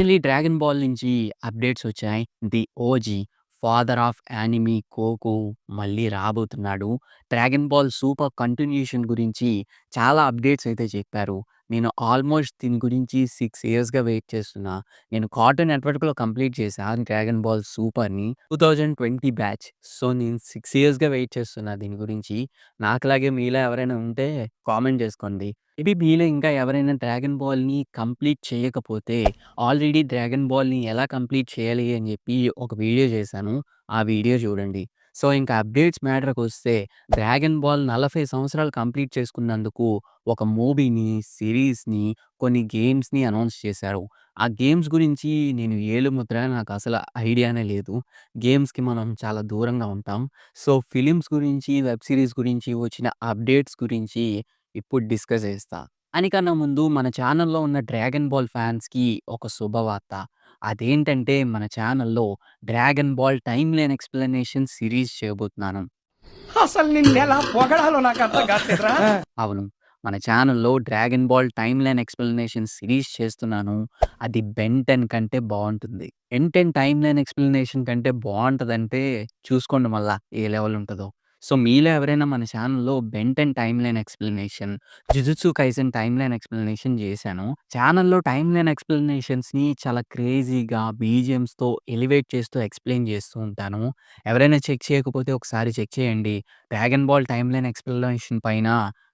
Finally 'Dragon Ball' నుంచి updates వచ్చాయి. The OG father of anime 'Goku' మళ్ళీ రాబోతున్నాడు. 'డ్రాగన్ బాల్ సూపర్' కంటిన్యూయేషన్ గురించి చాలా అప్‌డేట్స్ అయితే చెప్పారు. నేను ఆల్మోస్ట్ దీని గురించి 6 ఇయర్స్‌గా వెయిట్ చేస్తున్నా. నేను కార్టూన్ నెట్‌వర్క్‌లో కంప్లీట్ చేశా 'డ్రాగన్ బాల్ సూపర్‌ని' 2020 బ్యాచ్. సో, నేను 6 ఇయర్స్‌గా వెయిట్ చేస్తున్నా దీని గురించి. నాకులాగే మీలో ఎవరైనా ఉంటే కామెంట్ చేసుకోండి. మేబీ మీలో ఇంకా ఎవరైనా 'డ్రాగన్ బాల్‌ని' కంప్లీట్ చేయకపోతే ఆల్రెడీ 'డ్రాగన్ బాల్‌ని' ఎలా కంప్లీట్ చేయాలి అని చెప్పి ఒక వీడియో చేశాను. ఆ వీడియో చూడండి. సో, ఇంకా అప్డేట్స్ మ్యాటర్‌కొస్తే 'డ్రాగన్ బాల్' 40 సంవత్సరాలు కంప్లీట్ చేసుకున్నందుకు ఒక మూవీని, సీరీస్‌ని, కొన్ని గేమ్స్‌ని అనౌన్స్ చేశారు. ఆ గేమ్స్ గురించి నేను ఏలుముద్ర నాకసల ఐడియానే లేదు. గేమ్స్‌కి మనం చాలా దూరంగా ఉంటాం. సో, ఫిల్మ్స్ గురించి, వెబ్ సీరీస్ గురించి వచ్చిన అప్డేట్స్ గురించి ఇప్పుడు డిస్కస్ చేస్తా. దానికన్నా ముందు మన ఛానెల్‌లో ఉన్న 'డ్రాగన్ బాల్' ఫ్యాన్స్‌కి ఒక శుభవార్త. అదేంటంటే మన ఛానెల్‌లో 'dragon ball timeline explanation' series చేయబోతున్నాను. అసలు నిన్నెలా పొగడాలో నాకు అర్థం కాట్లేదురా. అవును. మన ఛానెల్‌లో 'dragon ball timeline explanation' series చేస్తున్నాను. అది 'బెన్ 10' కంటే బావుంటుంది. 'బెన్ 10' టైమ్‌లైన్ ఎక్స్‌ప్లనేషన్ కంటే బావుంటదంటే చూసుకోండి మళ్ళా ఏ లెవెల్ ఉంటదో. సో, మీలో ఎవరైనా మన ఛానెల్‌లో 'Ben 10' timeline explanation, 'jujutsu Kaisen' timeline explanation చేశాను. ఛానెల్‌లో టైమ్‌లైన్ ఎక్స్‌ప్లనేషన్స్‌ని చాలా క్రేజీగా బీజీఎమ్స్‌తో ఎలివేట్ చేస్తూ ఎక్స్‌ప్లెయిన్ చేస్తూ ఉంటాను. ఎవరైనా చెక్ చేయకపోతే ఒకసారి చెక్ చేయండి. 'డ్రాగన్ బాల్ టైమ్‌లైన్ ఎక్స్‌ప్లనేషన్' పైన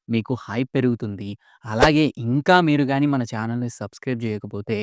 మీకు హైప్ పెరుగుతుంది. అలాగే ఇంకా మీరు గాని మన ఛానెల్‌ని సబ్స్క్రైబ్ చేయకపోతే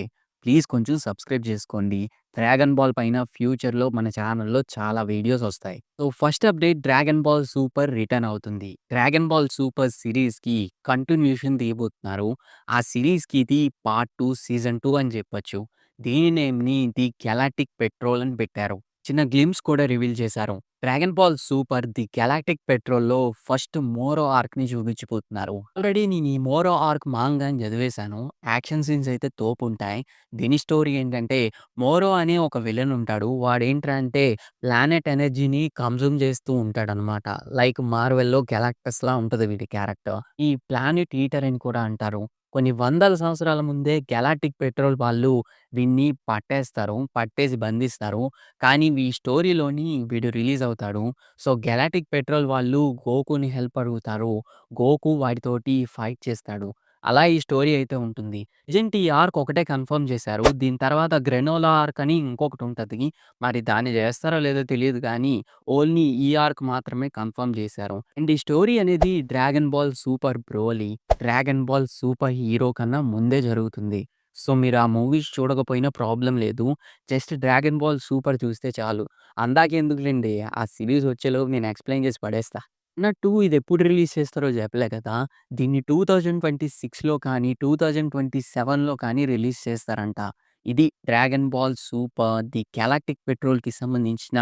ప్లీజ్ కొంచెం సబ్స్క్రైబ్ చేసుకోండి. 'డ్రాగన్ బాల్' పైన ఫ్యూచర్‌లో మన ఛానెల్‌లో చాలా వీడియోస్ వస్తాయి. So, first update 'Dragon Ball Super' return అవుతుంది. 'డ్రాగన్ బాల్ సూపర్' సీరీస్‌కి కంటిన్యూయేషన్ తీయబోతున్నారు. ఆ సీరీస్‌కి ఇది పార్ట్ 2 సీజన్ 2 అని చెప్పొచ్చు. దీని నేమ్‌ని 'ది గెలాక్టిక్ పెట్రోల్' అని పెట్టారు. చిన్న గ్లింప్స్ కూడా రివీల్ చేశారు. 'Dragon Ball Super' the galactic పెట్రోల్‌లో ఫస్ట్ మోరో ఆర్క్‌ని చూపించబోతున్నారు. ఆల్రెడీ నేను ఈ మోరో ఆర్క్ మాంగాని చదివేశాను. యాక్షన్ సీన్స్ అయితే తోపుంటాయి. దీని స్టోరీ ఏంటంటే మోరో అనే ఒక విలన్ ఉంటాడు. వాడేంట్రా అంటే ప్లానెట్ ఎనర్జీని కన్జ్యూమ్ చేస్తూ ఉంటాడనమాట. లైక్ మార్వెల్‌లో గెలాక్టస్‌లా ఉంటది వీడి క్యారెక్టర్. ఈ ప్లానెట్ ఈటర్ అని కూడా అంటారు. కొన్ని వందల సంవత్సరాల ముందే గెలాక్టిక్ పెట్రోల్ వాళ్ళు వీడిని పట్టేస్తారు. పట్టేసి బంధిస్తారు. కానీ ఈ స్టోరీలోని వీడు రిలీజ్ అవుతాడు. సో, గెలాక్టిక్ పెట్రోల్ వాళ్ళు గోకుని హెల్ప్ అడుగుతారు. గోకు వాడితోటి ఫైట్ చేస్తాడు. అలా ఈ స్టోరీ అయితే ఉంటుంది. ప్రజెంట్ ఈ ఆర్క్ ఒకటే కన్ఫర్మ్ చేశారు. దీని తర్వాత గ్రెనోలా ఆర్క్ అని ఇంకొకటి ఉంటది. మరి దాన్ని చేస్తారో లేదో తెలీదు కానీ ఓన్లీ ఈ ఆర్క్ మాత్రమే కన్ఫర్మ్ చేశారు. అండ్ ఈ స్టోరీ అనేది 'Dragon Ball Super Broly', 'Dragon Ball Super Hero' కన్నా ముందే జరుగుతుంది. సో, మీరు ఆ మూవీస్ చూడకపోయినా ప్రాబ్లమ్ లేదు. జస్ట్ 'డ్రాగన్ బాల్ సూపర్' చూస్తే చాలు. అందాకెందుకులెండి ఆ సీరీస్ వచ్చేలోపు నేను ఎక్స్‌ప్లెయిన్ చేసి పడేస్తా. అన్నట్టు ఇదెప్పుడు రిలీజ్ చేస్తారో చెప్పలే కదా! దీన్ని 2026లో కానీ, 2027లో కానీ రిలీజ్ చేస్తారంట. ఇది 'dragon Ball Super' the galactic పెట్రోల్‌కి సంబంధించిన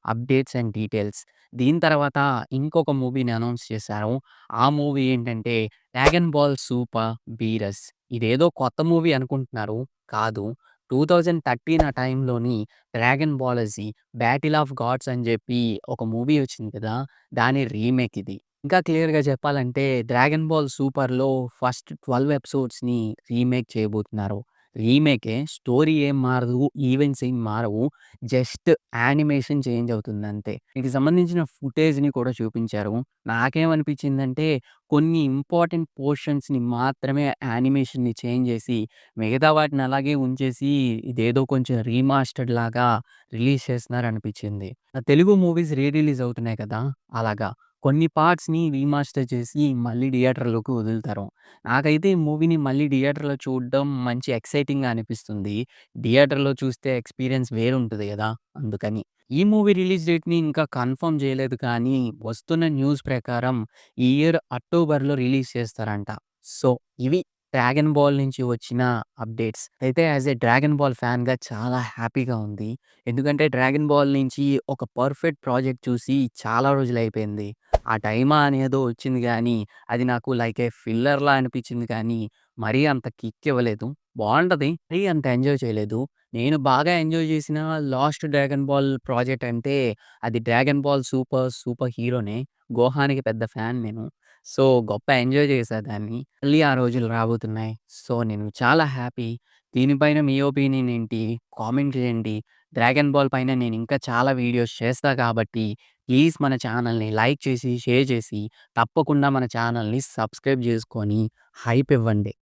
అప్డేట్స్ అండ్ డీటెయిల్స్. దీని తర్వాత ఇంకొక మూవీని అనౌన్స్ చేశారు. ఆ మూవీ ఏంటంటే 'డ్రాగన్ బాల్ సూపర్ బీరస్'. ఇదేదో కొత్త మూవీ అనుకుంటున్నారు. కాదు. 2013 ఆ టైంలోని 'Dragon Ball Z Battle of Gods' అని చెప్పి ఒక మూవీ వచ్చింది కదా! దాని రీమేక్ ఇది. ఇంకా క్లియర్‌గా చెప్పాలంటే 'డ్రాగన్ బాల్ సూపర్‌లో' ఫస్ట్ 12 ఎపిసోడ్స్‌ని రీమేక్ చేయబోతున్నారు. రీమేకే స్టోరీ ఏం మారదు. ఈవెంట్స్ ఏం మారవు. జస్ట్ యానిమేషన్ చేంజ్ అవుతుందంతే. దీనికి సంబంధించిన ఫుటేజ్‌ని కూడా చూపించారు. నాకేమనిపించిందంటే కొన్ని ఇంపార్టెంట్ పోర్షన్స్‌ని మాత్రమే యానిమేషన్‌ని చేంజ్ చేసి మిగతా వాటిని అలాగే ఉంచేసి ఇదేదో కొంచెం రీమాస్టర్డ్ లాగా రిలీజ్ చేస్తున్నారనిపించింది. తెలుగు మూవీస్ రీ రిలీజ్ అవుతున్నాయి కదా! అలాగా. కొన్ని పార్ట్స్‌ని రీమాస్టర్ చేసి మళ్ళీ థియేటర్‌లోకి వదులుతారు. నాకైతే ఈ మూవీని మళ్ళీ థియేటర్‌లో చూడడం మంచి ఎక్సైటింగ్‌గా అనిపిస్తుంది. థియేటర్‌లో చూస్తే ఎక్స్‌పీరియన్స్ వేరుంటది గదా! అందుకని. ఈ మూవీ రిలీజ్ డేట్‌ని ఇంకా కన్ఫర్మ్ చేయలేదు కానీ వస్తున్న న్యూస్ ప్రకారం ఈ ఇయర్ అక్టోబర్‌లో రిలీజ్ చేస్తారంట. సో, ఇవి 'డ్రాగన్ బాల్' నుంచి వచ్చిన అప్డేట్స్. అయితే యాస్ ఎ 'డ్రాగన్ బాల్' ఫ్యాన్‌గా చాలా హ్యాపీగా ఉంది. ఎందుకంటే 'డ్రాగన్ బాల్' నుంచి ఒక పర్ఫెక్ట్ ప్రాజెక్ట్ చూసి చాలా రోజులైపోయింది. ఆ టైమా అనేదో వచ్చింది గానీ, అది నాకు లైక్ ఏ ఫిల్లర్‌లా అనిపించింది కానీ, మరీ అంత కిక్ ఇవ్వలేదు. బావుంటది. మరీ అంత ఎంజాయ్ చేయలేదు. నేను బాగా ఎంజాయ్ చేసిన లాస్ట్ 'డ్రాగన్ బాల్' ప్రాజెక్ట్ అంటే అది 'డ్రాగన్ బాల్ సూపర్' సూపర్ హీరోనే. 'గోహాన్‌కి' పెద్ద ఫ్యాన్ నేను. సో, గొప్ప ఎంజాయ్ చేశా దాన్ని. మళ్ళీ ఆ రోజులు రాబోతున్నాయి. సో, నేను చాలా హ్యాపీ. దీనిపైన మీ ఒపీనియన్ ఏంటి? కామెంట్ చేయండి. 'డ్రాగన్ బాల్' పైన నేను ఇంకా చాలా వీడియోస్ చేస్తా కాబట్టి ప్లీజ్ మన ఛానల్‌ని లైక్ చేసి, షేర్ చేసి తప్పకుండా మన ఛానల్‌ని సబ్స్క్రైబ్ చేసుకొని హైప్ ఇవ్వండి.